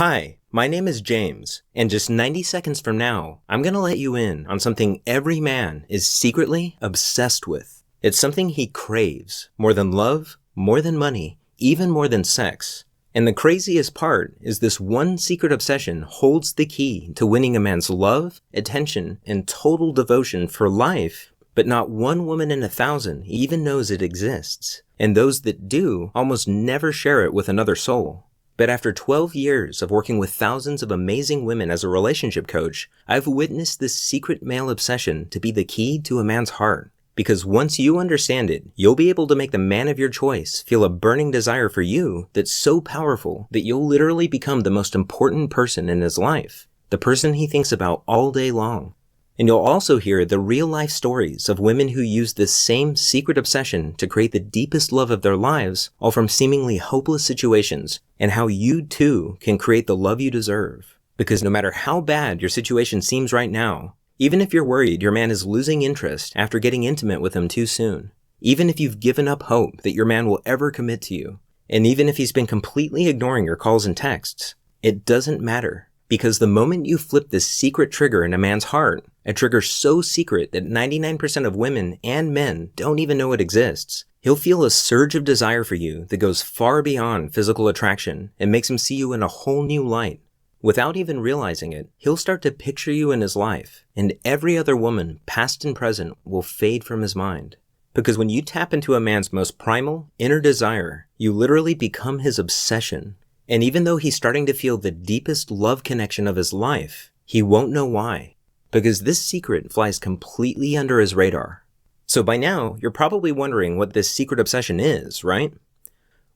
Hi, my name is James, and just 90 seconds from now, I'm gonna let you in on something every man is secretly obsessed with. It's something he craves, more than love, more than money, even more than sex. And the craziest part is this one secret obsession holds the key to winning a man's love, attention, and total devotion for life, but not one woman in 1,000 even knows it exists. And those that do almost never share it with another soul. But after 12 years of working with thousands of amazing women as a relationship coach, I've witnessed this secret male obsession to be the key to a man's heart. Because once you understand it, you'll be able to make the man of your choice feel a burning desire for you that's so powerful that you'll literally become the most important person in his life, the person he thinks about all day long. And you'll also hear the real-life stories of women who use this same secret obsession to create the deepest love of their lives, all from seemingly hopeless situations, and how you too can create the love you deserve. Because no matter how bad your situation seems right now, even if you're worried your man is losing interest after getting intimate with him too soon, even if you've given up hope that your man will ever commit to you, and even if he's been completely ignoring your calls and texts, it doesn't matter. Because the moment you flip this secret trigger in a man's heart, a trigger so secret that 99% of women and men don't even know it exists, he'll feel a surge of desire for you that goes far beyond physical attraction and makes him see you in a whole new light. Without even realizing it, he'll start to picture you in his life, and every other woman, past and present, will fade from his mind. Because when you tap into a man's most primal, inner desire, you literally become his obsession. And even though he's starting to feel the deepest love connection of his life, he won't know why. Because this secret flies completely under his radar. So by now, you're probably wondering what this secret obsession is, right?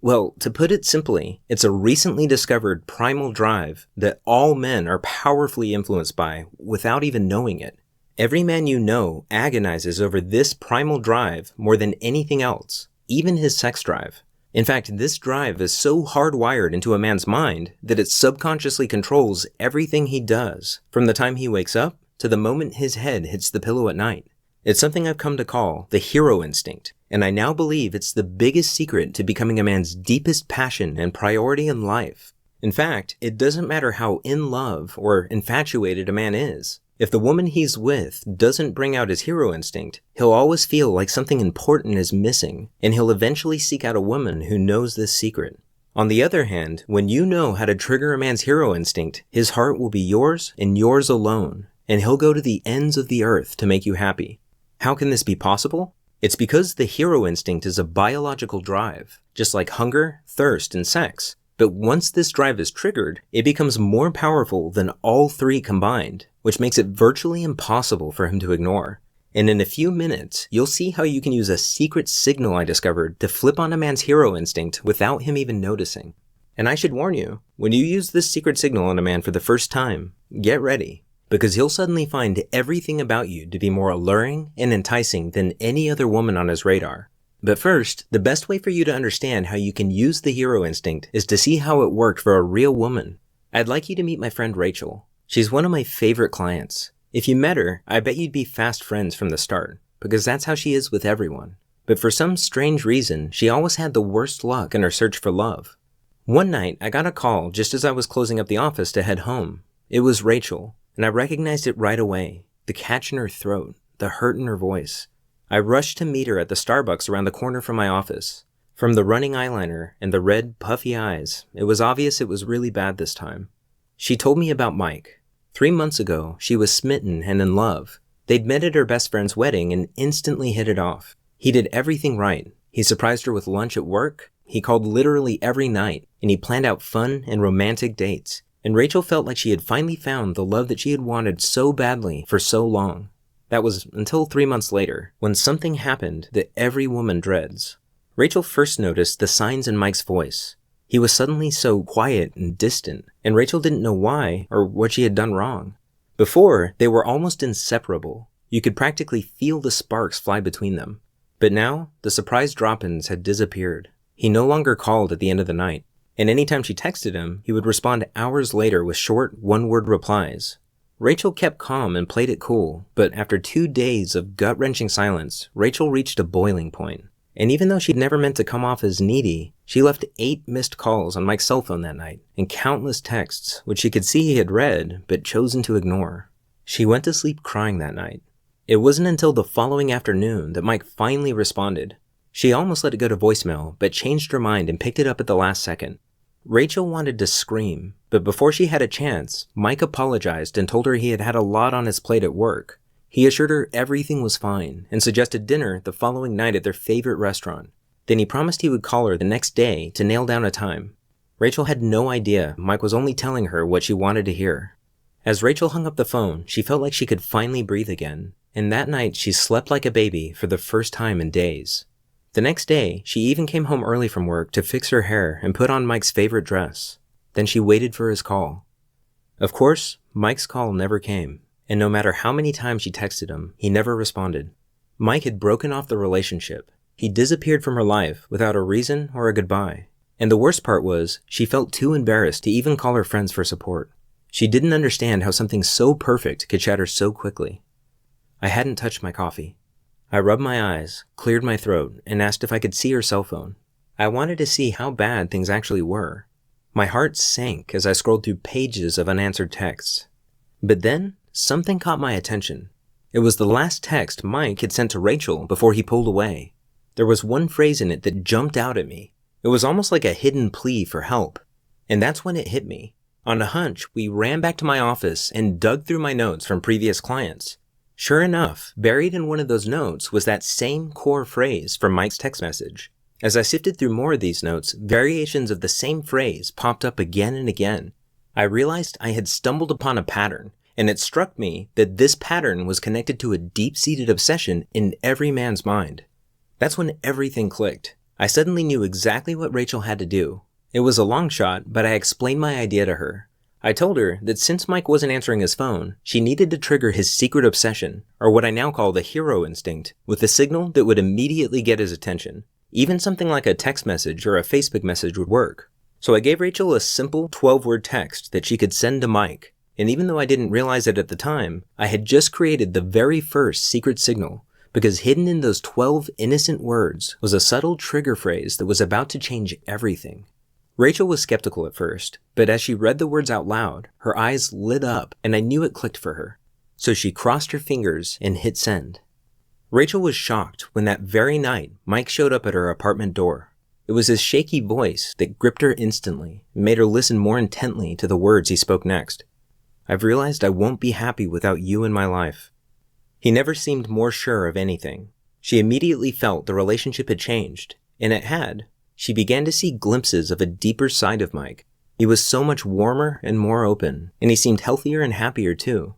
Well, to put it simply, it's a recently discovered primal drive that all men are powerfully influenced by without even knowing it. Every man you know agonizes over this primal drive more than anything else, even his sex drive. In fact, this drive is so hardwired into a man's mind that it subconsciously controls everything he does, from the time he wakes up to the moment his head hits the pillow at night. It's something I've come to call the hero instinct, and I now believe it's the biggest secret to becoming a man's deepest passion and priority in life. In fact, it doesn't matter how in love or infatuated a man is. If the woman he's with doesn't bring out his hero instinct, he'll always feel like something important is missing, and he'll eventually seek out a woman who knows this secret. On the other hand, when you know how to trigger a man's hero instinct, his heart will be yours and yours alone, and he'll go to the ends of the earth to make you happy. How can this be possible? It's because the hero instinct is a biological drive, just like hunger, thirst, and sex. But once this drive is triggered, it becomes more powerful than all three combined, which makes it virtually impossible for him to ignore. And in a few minutes, you'll see how you can use a secret signal I discovered to flip on a man's hero instinct without him even noticing. And I should warn you, when you use this secret signal on a man for the first time, get ready, because he'll suddenly find everything about you to be more alluring and enticing than any other woman on his radar. But first, the best way for you to understand how you can use the hero instinct is to see how it worked for a real woman. I'd like you to meet my friend Rachel. She's one of my favorite clients. If you met her, I bet you'd be fast friends from the start, because that's how she is with everyone. But for some strange reason, she always had the worst luck in her search for love. One night, I got a call just as I was closing up the office to head home. It was Rachel, and I recognized it right away. The catch in her throat, the hurt in her voice. I rushed to meet her at the Starbucks around the corner from my office. From the running eyeliner and the red, puffy eyes, it was obvious it was really bad this time. She told me about Mike. 3 months ago, she was smitten and in love. They'd met at her best friend's wedding and instantly hit it off. He did everything right. He surprised her with lunch at work. He called literally every night, and he planned out fun and romantic dates. And Rachel felt like she had finally found the love that she had wanted so badly for so long. That was until 3 months later, when something happened that every woman dreads. Rachel first noticed the signs in Mike's voice. He was suddenly so quiet and distant, and Rachel didn't know why or what she had done wrong. Before, they were almost inseparable. You could practically feel the sparks fly between them. But now, the surprise drop-ins had disappeared. He no longer called at the end of the night, and anytime she texted him, he would respond hours later with short, one-word replies. Rachel kept calm and played it cool, but after 2 days of gut-wrenching silence, Rachel reached a boiling point. And even though she'd never meant to come off as needy, she left 8 missed calls on Mike's cell phone that night, and countless texts, which she could see he had read, but chosen to ignore. She went to sleep crying that night. It wasn't until the following afternoon that Mike finally responded. She almost let it go to voicemail, but changed her mind and picked it up at the last second. Rachel wanted to scream, but before she had a chance, Mike apologized and told her he had had a lot on his plate at work. He assured her everything was fine and suggested dinner the following night at their favorite restaurant. Then he promised he would call her the next day to nail down a time. Rachel had no idea Mike was only telling her what she wanted to hear. As Rachel hung up the phone, she felt like she could finally breathe again, and that night she slept like a baby for the first time in days. The next day, she even came home early from work to fix her hair and put on Mike's favorite dress. Then she waited for his call. Of course, Mike's call never came, and no matter how many times she texted him, he never responded. Mike had broken off the relationship. He disappeared from her life without a reason or a goodbye. And the worst part was, she felt too embarrassed to even call her friends for support. She didn't understand how something so perfect could shatter so quickly. I hadn't touched my coffee. I rubbed my eyes, cleared my throat, and asked if I could see her cell phone. I wanted to see how bad things actually were. My heart sank as I scrolled through pages of unanswered texts. But then, something caught my attention. It was the last text Mike had sent to Rachel before he pulled away. There was one phrase in it that jumped out at me. It was almost like a hidden plea for help. And that's when it hit me. On a hunch, we ran back to my office and dug through my notes from previous clients. Sure enough, buried in one of those notes was that same core phrase from Mike's text message. As I sifted through more of these notes, variations of the same phrase popped up again and again. I realized I had stumbled upon a pattern, and it struck me that this pattern was connected to a deep-seated obsession in every man's mind. That's when everything clicked. I suddenly knew exactly what Rachel had to do. It was a long shot, but I explained my idea to her. I told her that since Mike wasn't answering his phone, she needed to trigger his secret obsession, or what I now call the hero instinct, with a signal that would immediately get his attention. Even something like a text message or a Facebook message would work. So I gave Rachel a simple 12-word text that she could send to Mike, and even though I didn't realize it at the time, I had just created the very first secret signal, because hidden in those 12 innocent words was a subtle trigger phrase that was about to change everything. Rachel was skeptical at first, but as she read the words out loud, her eyes lit up and I knew it clicked for her. So she crossed her fingers and hit send. Rachel was shocked when that very night Mike showed up at her apartment door. It was his shaky voice that gripped her instantly and made her listen more intently to the words he spoke next. I've realized I won't be happy without you in my life. He never seemed more sure of anything. She immediately felt the relationship had changed, and it had. She began to see glimpses of a deeper side of Mike. He was so much warmer and more open, and he seemed healthier and happier too.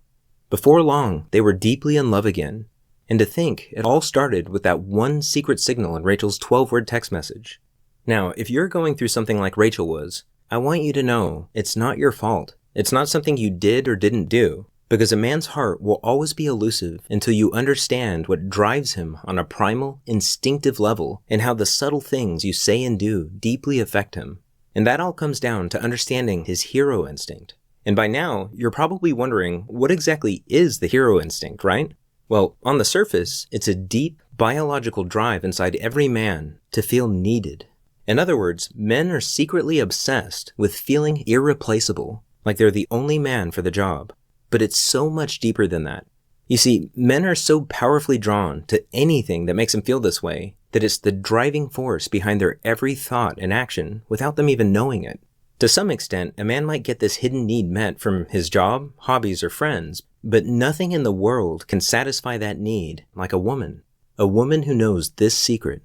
Before long, they were deeply in love again. And to think, it all started with that one secret signal in Rachel's 12-word text message. Now, if you're going through something like Rachel was, I want you to know it's not your fault. It's not something you did or didn't do, because a man's heart will always be elusive until you understand what drives him on a primal, instinctive level and how the subtle things you say and do deeply affect him. And that all comes down to understanding his hero instinct. And by now, you're probably wondering, what exactly is the hero instinct, right? Well, on the surface, it's a deep, biological drive inside every man to feel needed. In other words, men are secretly obsessed with feeling irreplaceable, like they're the only man for the job. But it's so much deeper than that. You see, men are so powerfully drawn to anything that makes them feel this way that it's the driving force behind their every thought and action without them even knowing it. To some extent, a man might get this hidden need met from his job, hobbies, or friends, but nothing in the world can satisfy that need like a woman who knows this secret.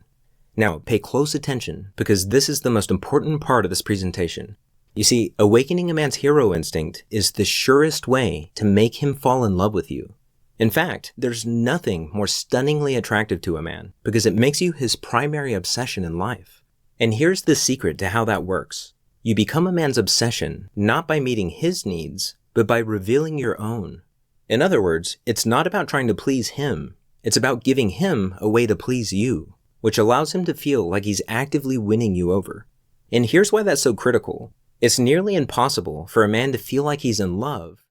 Now, pay close attention, because this is the most important part of this presentation. You see, awakening a man's hero instinct is the surest way to make him fall in love with you. In fact, there's nothing more stunningly attractive to a man, because it makes you his primary obsession in life. And here's the secret to how that works. You become a man's obsession not by meeting his needs, but by revealing your own. In other words, it's not about trying to please him. It's about giving him a way to please you, which allows him to feel like he's actively winning you over. And here's why that's so critical. It's nearly impossible for a man to feel like he's in love